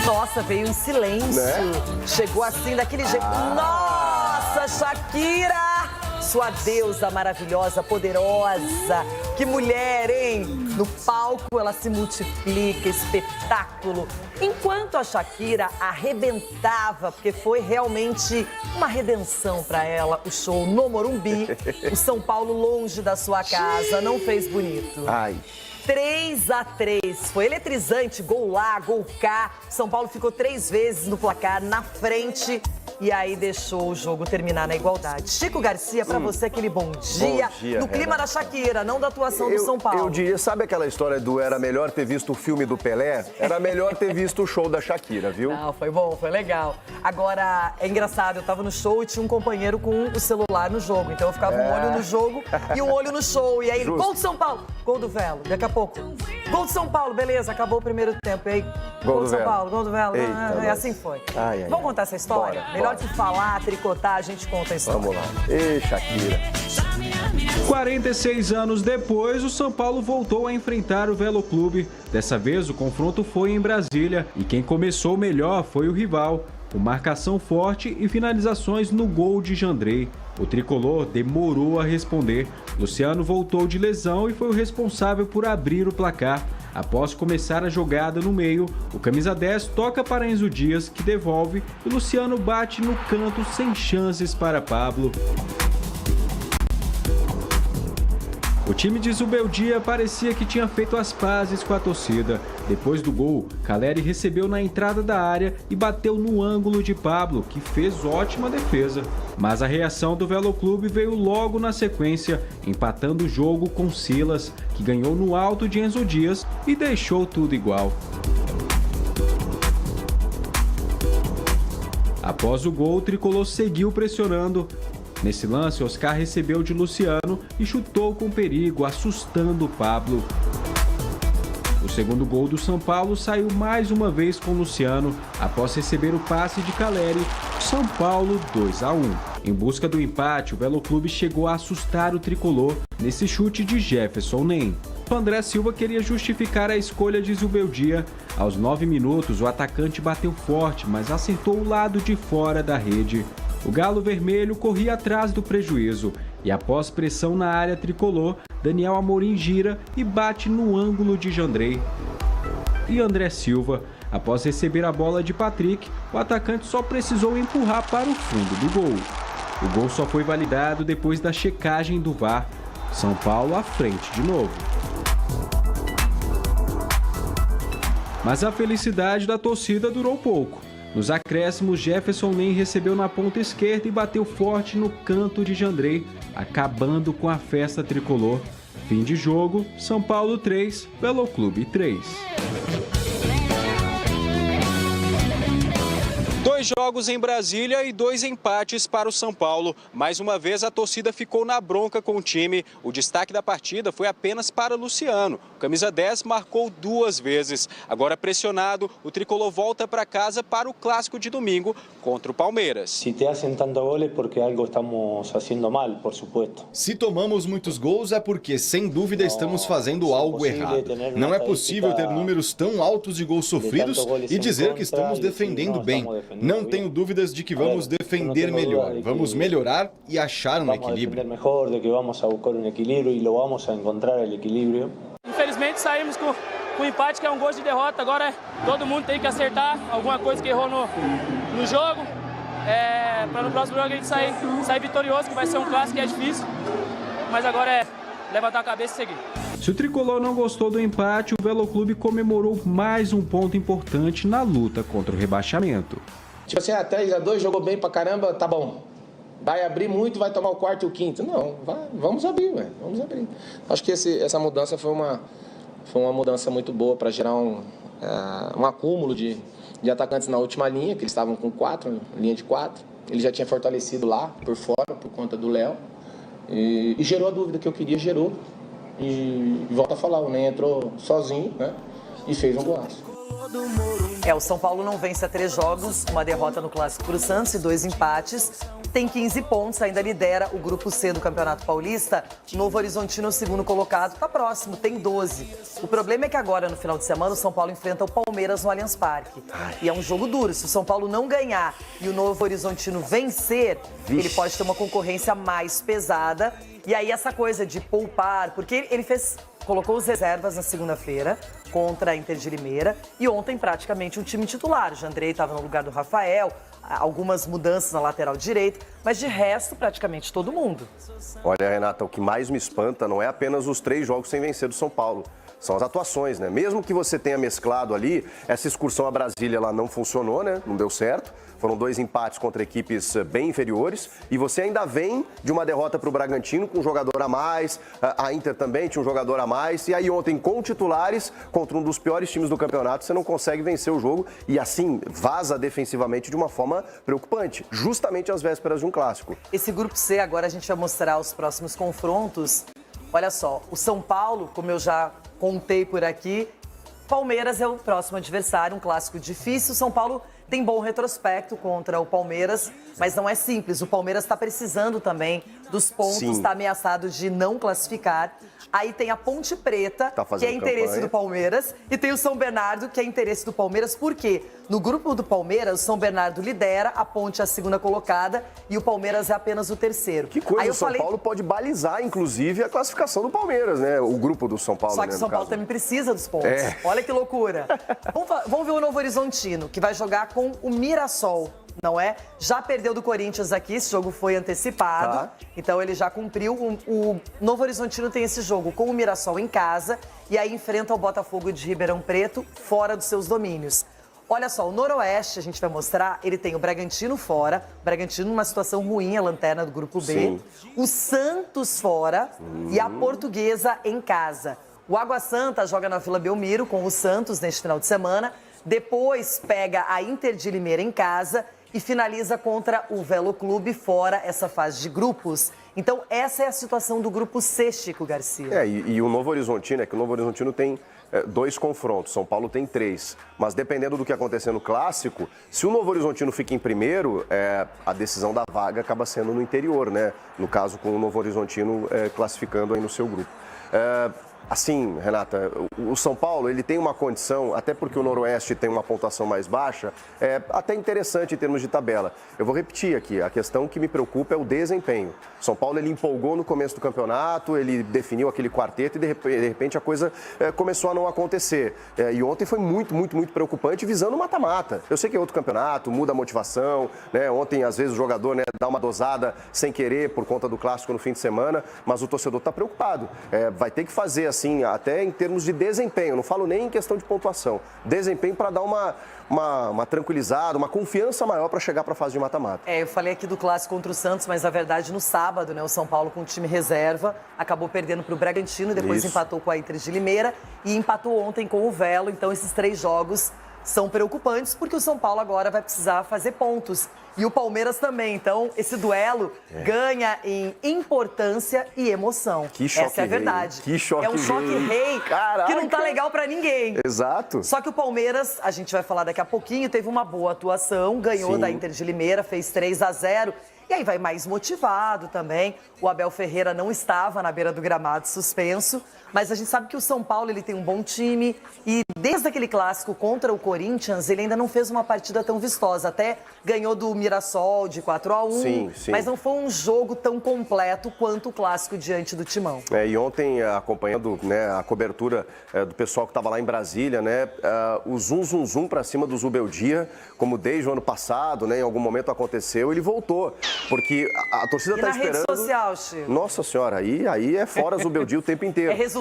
Nossa, veio em silêncio. Né? Chegou assim, daquele jeito. Nossa, Shakira! Sua deusa maravilhosa, poderosa. Que mulher, hein? No palco ela se multiplica, espetáculo. Enquanto a Shakira arrebentava, porque foi realmente uma redenção para ela, o show no Morumbi. O São Paulo longe da sua casa, não fez bonito. Ai. 3-3, foi eletrizante, gol lá, gol cá. São Paulo ficou 3 vezes no placar, na frente, e aí deixou o jogo terminar na igualdade. Chico Garcia, pra você aquele bom dia no clima Renata. da Shakira, não da atuação do São Paulo. Eu diria, sabe aquela história do era melhor ter visto o filme do Pelé? Era melhor ter visto o show da Shakira, viu? Não, foi bom, foi legal. Agora, é engraçado, eu tava no show e tinha um companheiro com o celular no jogo. Então eu ficava um olho no jogo e um olho no show. E aí, ele, gol do São Paulo, gol do Velo. Daqui a pouco, gol do São Paulo, beleza, acabou o primeiro tempo. E aí, gol do São Paulo, gol do Velo. Eita, E assim foi. Ai, ai, Vamos contar essa história? Bora, Melhor bora. que falar, tricotar, a gente conta a história. Vamos lá. Ei, Shakira. 46 anos depois, o São Paulo voltou a enfrentar o Velo Clube. Dessa vez, o confronto foi em Brasília e quem começou melhor foi o rival, com marcação forte e finalizações no gol de Jandrei. O tricolor demorou a responder. Luciano voltou de lesão e foi o responsável por abrir o placar. Após começar a jogada no meio, o camisa 10 toca para Enzo Dias, que devolve, e Luciano bate no canto sem chances para Pablo. O time de Zubeldia parecia que tinha feito as pazes com a torcida. Depois do gol, Caleri recebeu na entrada da área e bateu no ângulo de Pablo, que fez ótima defesa. Mas a reação do Velo Clube veio logo na sequência, empatando o jogo com Silas, que ganhou no alto de Enzo Dias e deixou tudo igual. Após o gol, o tricolor seguiu pressionando. Nesse lance, Oscar recebeu de Luciano e chutou com perigo, assustando o Pablo. O segundo gol do São Paulo saiu mais uma vez com Luciano, após receber o passe de Caleri. São Paulo 2-1. Em busca do empate, o Velo Clube chegou a assustar o tricolor nesse chute de Jefferson Nem. O André Silva queria justificar a escolha de Zubeldia. Aos 9 minutos, o atacante bateu forte, mas acertou o lado de fora da rede. O Galo Vermelho corria atrás do prejuízo e, após pressão na área tricolor, Daniel Amorim gira e bate no ângulo de Jandrei. E André Silva, após receber a bola de Patrick, o atacante só precisou empurrar para o fundo do gol. O gol só foi validado depois da checagem do VAR. São Paulo à frente de novo. Mas a felicidade da torcida durou pouco. Nos acréscimos, Jefferson Nem recebeu na ponta esquerda e bateu forte no canto de Jandrei, acabando com a festa tricolor. Fim de jogo, São Paulo 3, Velo Clube 3. 2 jogos em Brasília e 2 empates para o São Paulo. Mais uma vez a torcida ficou na bronca com o time. O destaque da partida foi apenas para Luciano. O camisa 10 marcou 2 vezes. Agora pressionado, o tricolor volta para casa para o clássico de domingo contra o Palmeiras. Se te hacen tantos goles porque algo estamos haciendo mal, por supuesto. Se tomamos muitos gols é porque, sem dúvida, estamos fazendo algo errado. Não é possível ter números tão altos de gols sofridos e dizer que estamos defendendo bem. Não tenho dúvidas de que vamos defender melhor, vamos melhorar e achar um equilíbrio. Infelizmente saímos com o empate, que é um gol de derrota. Agora todo mundo tem que acertar alguma coisa que errou no jogo. Para no próximo jogo a gente sair vitorioso, que vai ser um clássico que é difícil. Mas agora é levantar a cabeça e seguir. Se o tricolor não gostou do empate, o Velo Clube comemorou mais um ponto importante na luta contra o rebaixamento. Tipo assim, 3-2, jogou bem pra caramba, tá bom. Vai abrir muito, vai tomar o quarto e o quinto. Não, vamos abrir, velho, vamos abrir. Acho que essa mudança foi uma mudança muito boa para gerar um acúmulo de atacantes na última linha, que eles estavam com 4, linha de 4. Ele já tinha fortalecido lá, por fora, por conta do Léo. E gerou a dúvida que eu queria, gerou. E volta a falar, o Ney entrou sozinho, né? E fez um golaço. O São Paulo não vence há 3 jogos, uma derrota no Clássico pro Santos e 2 empates. tem 15 pontos, ainda lidera o grupo C do Campeonato Paulista. Novo Horizontino, o segundo colocado, está próximo, tem 12. O problema é que agora, no final de semana, o São Paulo enfrenta o Palmeiras no Allianz Parque. E é um jogo duro. Se o São Paulo não ganhar e o Novo Horizontino vencer, ele pode ter uma concorrência mais pesada. E aí essa coisa de poupar, porque ele colocou os reservas na segunda-feira contra a Inter de Limeira e ontem praticamente um time titular. O Jandrei estava no lugar do Rafael, algumas mudanças na lateral direita, mas de resto praticamente todo mundo. Olha, Renata, o que mais me espanta não é apenas os 3 jogos sem vencer do São Paulo. São as atuações, né? Mesmo que você tenha mesclado ali, essa excursão a Brasília ela não funcionou, né? Não deu certo. Foram 2 empates contra equipes bem inferiores. E você ainda vem de uma derrota para o Bragantino com um jogador a mais. A Inter também tinha um jogador a mais. E aí ontem, com titulares, contra um dos piores times do campeonato, você não consegue vencer o jogo. E assim, vaza defensivamente de uma forma preocupante. Justamente às vésperas de um clássico. Esse grupo C, agora a gente vai mostrar os próximos confrontos. Olha só, o São Paulo, como eu já contei por aqui, Palmeiras é o próximo adversário, um clássico difícil. São Paulo tem bom retrospecto contra o Palmeiras, mas não é simples. O Palmeiras está precisando também dos pontos, está ameaçado de não classificar. Aí tem a Ponte Preta, que é interesse do Palmeiras, e tem o São Bernardo, que é interesse do Palmeiras. Por quê? No grupo do Palmeiras, o São Bernardo lidera, a Ponte é a segunda colocada e o Palmeiras é apenas o terceiro. Que coisa, o São Paulo pode balizar, inclusive, a classificação do Palmeiras, né? O grupo do São Paulo, Só que o São Paulo também precisa dos pontos. Olha que loucura. Vamos ver o Novo Horizontino, que vai jogar com o Mirassol. Não é? Já perdeu do Corinthians aqui, esse jogo foi antecipado, então ele já cumpriu. O Novo Horizontino tem esse jogo com o Mirassol em casa e aí enfrenta o Botafogo de Ribeirão Preto fora dos seus domínios. Olha só, o Noroeste, a gente vai mostrar, ele tem o Bragantino fora, o Bragantino numa situação ruim, a lanterna do grupo B, o Santos fora e a Portuguesa em casa. O Água Santa joga na Vila Belmiro com o Santos neste final de semana, depois pega a Inter de Limeira em casa e finaliza contra o Velo Clube fora essa fase de grupos. Então, essa é a situação do grupo C, Chico Garcia. E o Novo Horizontino, que o Novo Horizontino tem 2 confrontos, São Paulo tem 3. Mas dependendo do que acontecer no Clássico, se o Novo Horizontino fica em primeiro, a decisão da vaga acaba sendo no interior, né? No caso, com o Novo Horizontino classificando aí no seu grupo. Assim, Renata, o São Paulo ele tem uma condição, até porque o Noroeste tem uma pontuação mais baixa, até interessante em termos de tabela. Eu vou repetir aqui, a questão que me preocupa é o desempenho. O São Paulo ele empolgou no começo do campeonato, ele definiu aquele quarteto e de repente a coisa começou a não acontecer. E ontem foi muito preocupante visando o mata-mata. Eu sei que é outro campeonato, muda a motivação, né? Ontem às vezes o jogador dá uma dosada sem querer por conta do clássico no fim de semana, mas o torcedor está preocupado. Vai ter que fazer assim, até em termos de desempenho, não falo nem em questão de pontuação, desempenho para dar uma tranquilizada, uma confiança maior para chegar para a fase de mata-mata. Eu falei aqui do clássico contra o Santos, mas na verdade no sábado, né, o São Paulo com o time reserva acabou perdendo para o Bragantino, depois empatou com a Inter de Limeira e empatou ontem com o Velo. Então esses 3 jogos são preocupantes porque o São Paulo agora vai precisar fazer pontos. E o Palmeiras também. Então, esse duelo ganha em importância e emoção. Que choque. Essa é a verdade. Que choque. É um choque rei que não tá legal pra ninguém. Exato. Só que o Palmeiras, a gente vai falar daqui a pouquinho, teve uma boa atuação, ganhou da Inter de Limeira, fez 3-0. E aí vai mais motivado também. O Abel Ferreira não estava na beira do gramado, suspenso. Mas a gente sabe que o São Paulo ele tem um bom time. E desde aquele clássico contra o Corinthians, ele ainda não fez uma partida tão vistosa. Até ganhou do Mirassol de 4-1. Mas não foi um jogo tão completo quanto o clássico diante do Timão. E ontem, acompanhando a cobertura do pessoal que estava lá em Brasília, o zum para cima do Zubeldia, como desde o ano passado, em algum momento aconteceu, ele voltou. Porque a torcida está esperando... E na rede social, Chico? Nossa senhora, aí é fora Zubeldia o tempo inteiro. É resultado.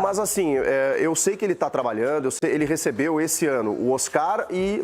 Mas assim, eu sei que ele está trabalhando, ele recebeu esse ano o Oscar e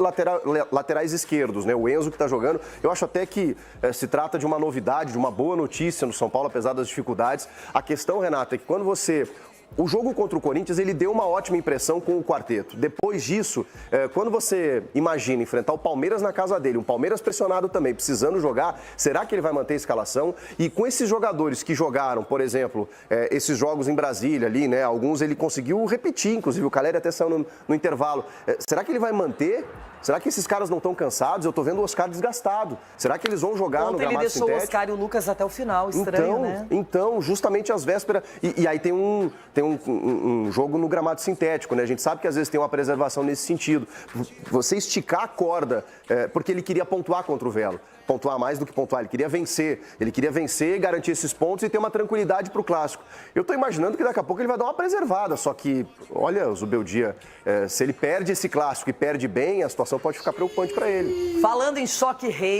laterais esquerdos, o Enzo que está jogando. Eu acho até que se trata de uma novidade, de uma boa notícia no São Paulo, apesar das dificuldades. A questão, Renata, é que quando você... O jogo contra o Corinthians, ele deu uma ótima impressão com o quarteto. Depois disso, quando você imagina enfrentar o Palmeiras na casa dele, um Palmeiras pressionado também, precisando jogar, será que ele vai manter a escalação? E com esses jogadores que jogaram, por exemplo, esses jogos em Brasília ali, alguns ele conseguiu repetir, inclusive o Caleri até saiu no intervalo. Será que ele vai manter Será que esses caras não estão cansados? Eu tô vendo o Oscar desgastado. Será que eles vão jogar no Ontem ele gramado deixou sintético? o Oscar e o Lucas até o final, estranho, né? Então, justamente às vésperas. E aí tem um jogo no gramado sintético, né? A gente sabe que às vezes tem uma preservação nesse sentido. Você esticar a corda, porque ele queria pontuar contra o Velo. Pontuar mais do que pontuar, ele queria vencer. Ele queria vencer, garantir esses pontos e ter uma tranquilidade para o clássico. Eu estou imaginando que daqui a pouco ele vai dar uma preservada, só que, olha, Zubeldia, se ele perde esse clássico e perde bem, a situação pode ficar preocupante para ele. Falando em choque rei.